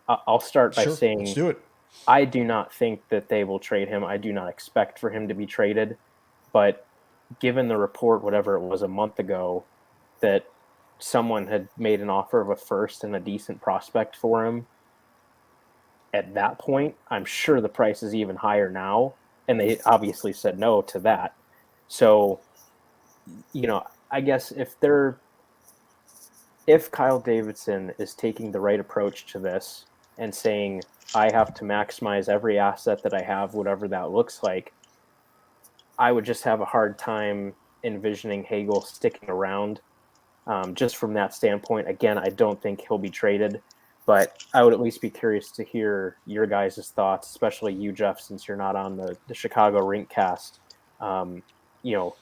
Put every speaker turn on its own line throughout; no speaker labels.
I'll start by
Sure, let's
saying
do it.
I do not think that they will trade him. I do not expect for him to be traded. But given the report, whatever it was a month ago, that someone had made an offer of a first and a decent prospect for him, at that point, I'm sure the price is even higher now. And they obviously said no to that. So, I guess if Kyle Davidson is taking the right approach to this and saying, I have to maximize every asset that I have, whatever that looks like, I would just have a hard time envisioning Hagel sticking around. Just from that standpoint, again, I don't think he'll be traded, but I would at least be curious to hear your guys' thoughts, especially you, Jeff, since you're not on the Chicago Rinkcast. Um, you know,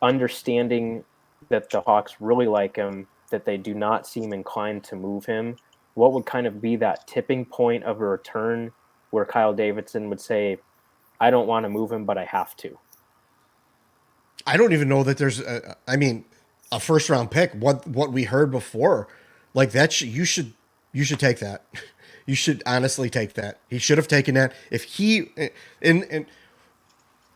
understanding that the Hawks really like him, that they do not seem inclined to move him. What would kind of be that tipping point of a return where Kyle Davidson would say, I don't want to move him, but I have to?
I don't even know that there's a first round pick. What we heard before, like that, you should take that. You should honestly take that. He should have taken that. If he and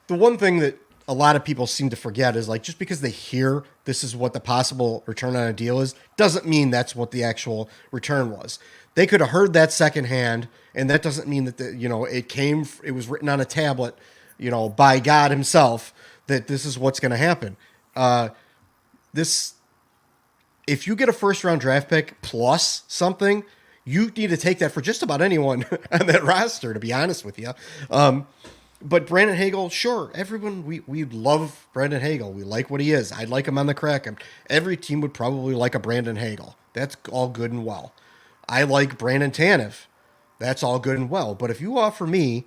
the one thing that a lot of people seem to forget is like just because they hear this is what the possible return on a deal is, doesn't mean that's what the actual return was. They could have heard that secondhand, and that doesn't mean that it was written on a tablet, by God Himself that this is what's going to happen. This If you get a first round draft pick plus something, you need to take that for just about anyone on that roster. To be honest with you. But Brandon Hagel, sure, everyone we love Brandon Hagel. We like what he is. I like him on the crack. Every team would probably like a Brandon Hagel. That's all good and well. I like Brandon Tanev. That's all good and well. But if you offer me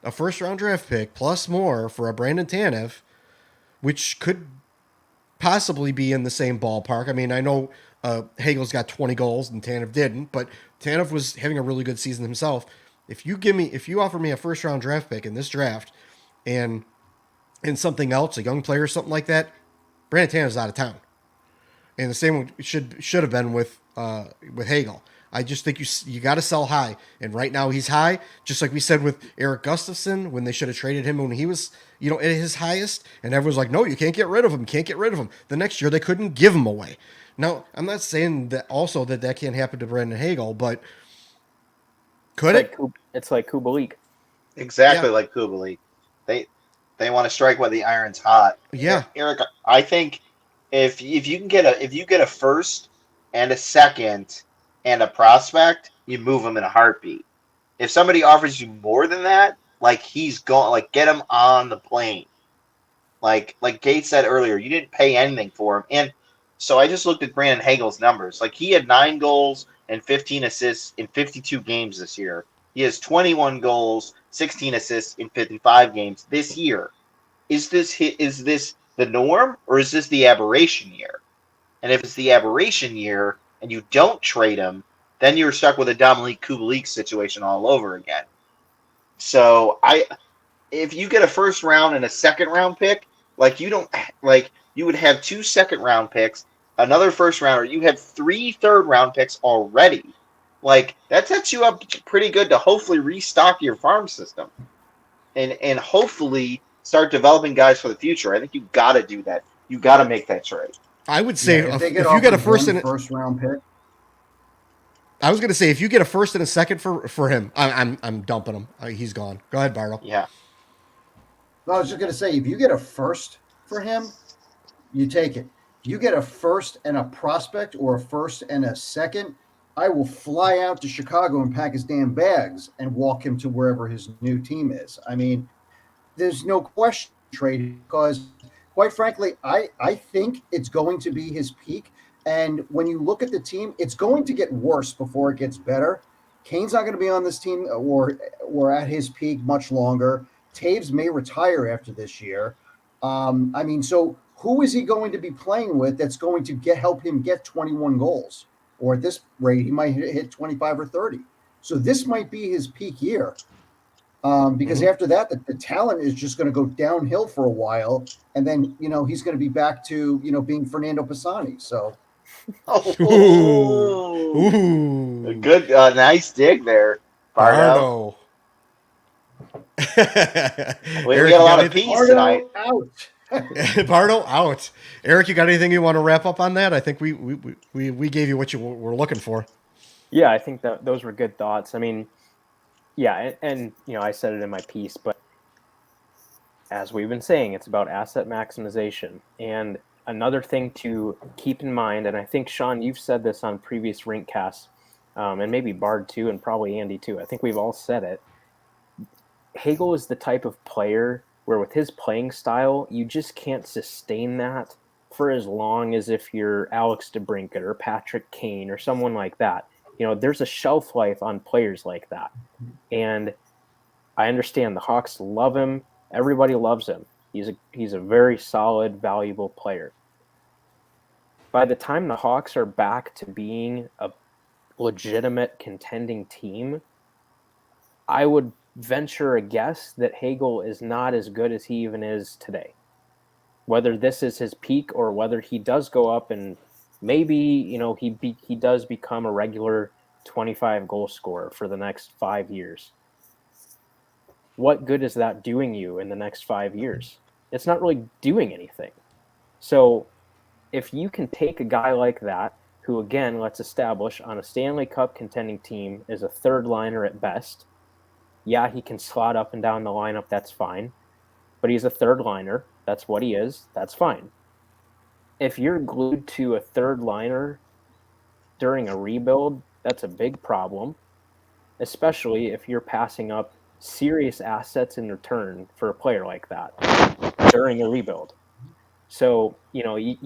a first round draft pick plus more for a Brandon Tanev, which could possibly be in the same ballpark. I mean, I know Hagel's got 20 goals and Tanev didn't, but Tanev was having a really good season himself. If you offer me a first round draft pick in this draft and something else, a young player or something like that, Brandon Tanev's out of town. And the same should have been with Hagel. I just think you got to sell high, and right now he's high. Just like we said with Eric Gustafson when they should have traded him when he was at his highest, and everyone's like, no, you can't get rid of him. Can't get rid of him. The next year they couldn't give him away. Now I'm not saying that also that can't happen to Brandon Hagel, but could it?
It's like Kubalik.
Exactly
Yeah,
like Kubalik. They they want to strike while the iron's hot.
yeah.
Eric, I think if you get a first and a second and a prospect, you move him in a heartbeat. If somebody offers you more than that, like he's gone, like get him on the plane. Like Gates said earlier, you didn't pay anything for him, and so I just looked at Brandon Hagel's numbers. Like he had 9 goals and 15 assists in 52 games this year. He has 21 goals, 16 assists in 55 games this year. Is this the norm or is this the aberration year? And if it's the aberration year and you don't trade him, then you're stuck with a Dominique Kubalik situation all over again. So if you get a first round and a second round pick, like you don't like you would have 2 second round picks, another first rounder. You have 3 third round picks already. Like that sets you up pretty good to hopefully restock your farm system and hopefully start developing guys for the future. I think you got to do that. You got to make that trade.
I would
Yeah,
say
if they get
if you get a
offered
first
one
and
first round pick,
I was going to say if you get a first and a second for him, I'm dumping him. He's gone. Go ahead, Barlow.
Yeah.
I was just going to say, if you get a first for him, you take it. If you get a first and a prospect or a first and a second, I will fly out to Chicago and pack his damn bags and walk him to wherever his new team is. I mean, there's no question trade because, quite frankly, I think it's going to be his peak. And when you look at the team, it's going to get worse before it gets better. Kane's not going to be on this team or at his peak much longer. Taves may retire after this year. I mean, so who is he going to be playing with that's going to help him get 21 goals? Or at this rate, he might hit 25 or 30. So this might be his peak year. Because after that, the talent is just going to go downhill for a while. And then, he's going to be back to, being Fernando Pisani. So.
Ooh.
Good, nice dig there, Bardo.
Bardo.
We
Eric,
had
you
a
got
lot of
anything?
peas tonight.
Ardo out.
Bardo out. Eric, you got anything you want to wrap up on that? I think we gave you what you were looking for.
Yeah, I think that those were good thoughts. I mean, yeah, and I said it in my piece, but as we've been saying, it's about asset maximization. And another thing to keep in mind, and I think Sean, you've said this on previous Rinkcasts, and maybe Bard too, and probably Andy too. I think we've all said it. Hagel is the type of player where, with his playing style, you just can't sustain that for as long as if you're Alex DeBrincat or Patrick Kane or someone like that. There's a shelf life on players like that. And I understand the Hawks love him. Everybody loves him. He's a very solid, valuable player. By the time the Hawks are back to being a legitimate contending team, I would venture a guess that Hagel is not as good as he even is today. Whether this is his peak or whether he does go up and maybe he does become a regular 25 goal scorer for the next 5 years. What good is that doing you in the next 5 years? It's not really doing anything. So if you can take a guy like that, who, again, let's establish on a Stanley Cup contending team is a third liner at best. Yeah, he can slot up and down the lineup. That's fine. But he's a third liner. That's what he is. That's fine. If you're glued to a third liner during a rebuild, that's a big problem, especially if you're passing up serious assets in return for a player like that during a rebuild. So, you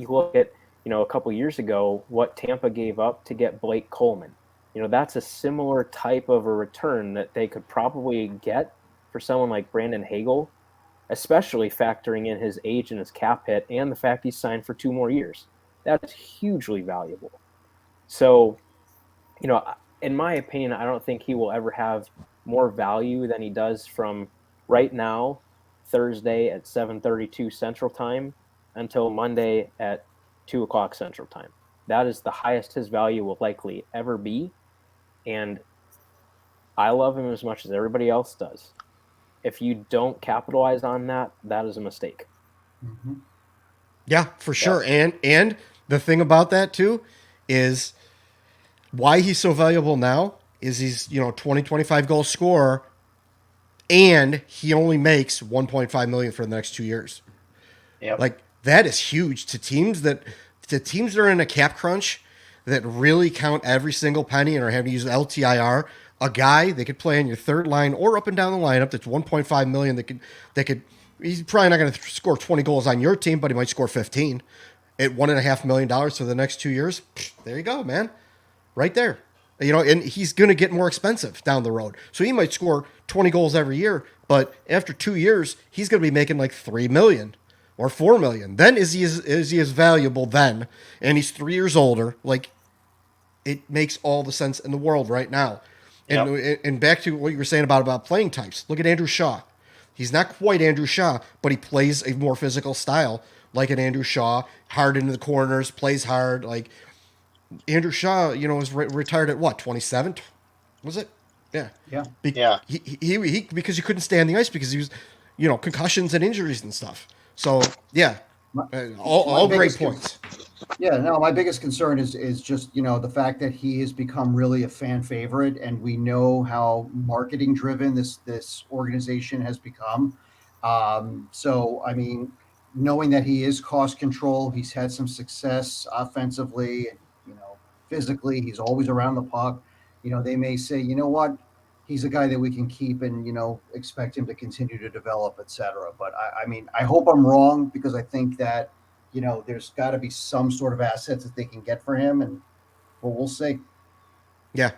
look at, a couple years ago, what Tampa gave up to get Blake Coleman. That's a similar type of a return that they could probably get for someone like Brandon Hagel, especially factoring in his age and his cap hit and the fact he's signed for 2 more years. That's hugely valuable. So, in my opinion, I don't think he will ever have more value than he does from right now, Thursday at 7:32 Central Time, until Monday at 2 o'clock Central Time. That is the highest his value will likely ever be, and I love him as much as everybody else does. If you don't capitalize on that, that is a mistake.
Mm-hmm.
Yeah, for sure. And the thing about that too is why he's so valuable now is he's 20-25 goal scorer, and he only makes 1.5 million for the next 2 years.
Yep.
Like, that is huge to teams that are in a cap crunch, that really count every single penny and are having to use LTIR. A guy they could play on your third line or up and down the lineup that's 1.5 million that could he's probably not going to score 20 goals on your team, but he might score 15 at $1.5 million for the next 2 years. There you go, man. Right there. And he's going to get more expensive down the road. So he might score 20 goals every year, but after 2 years, he's going to be making like 3 million or 4 million. Then is he as valuable then? And he's 3 years older. Like, it makes all the sense in the world right now. And
Yep.
and back to what you were saying about playing types. Look at Andrew Shaw. He's not quite Andrew Shaw, but he plays a more physical style like an Andrew Shaw. Hard into the corners, plays hard. Like, Andrew Shaw, was retired at what, 27? Was it? Yeah.
Yeah.
Yeah.
He because he couldn't stay on the ice because he was, concussions and injuries and stuff. So yeah,
My,
all great
biggest
points.
Yeah, no, my biggest concern is just, the fact that he has become really a fan favorite, and we know how marketing driven this organization has become. So I mean, knowing that he is cost control, he's had some success offensively, physically, he's always around the puck. They may say, you know what, he's a guy that we can keep and expect him to continue to develop, etc. But I mean, I hope I'm wrong, because I think that there's got to be some sort of assets that they can get for him, and well, we'll see.
Yeah,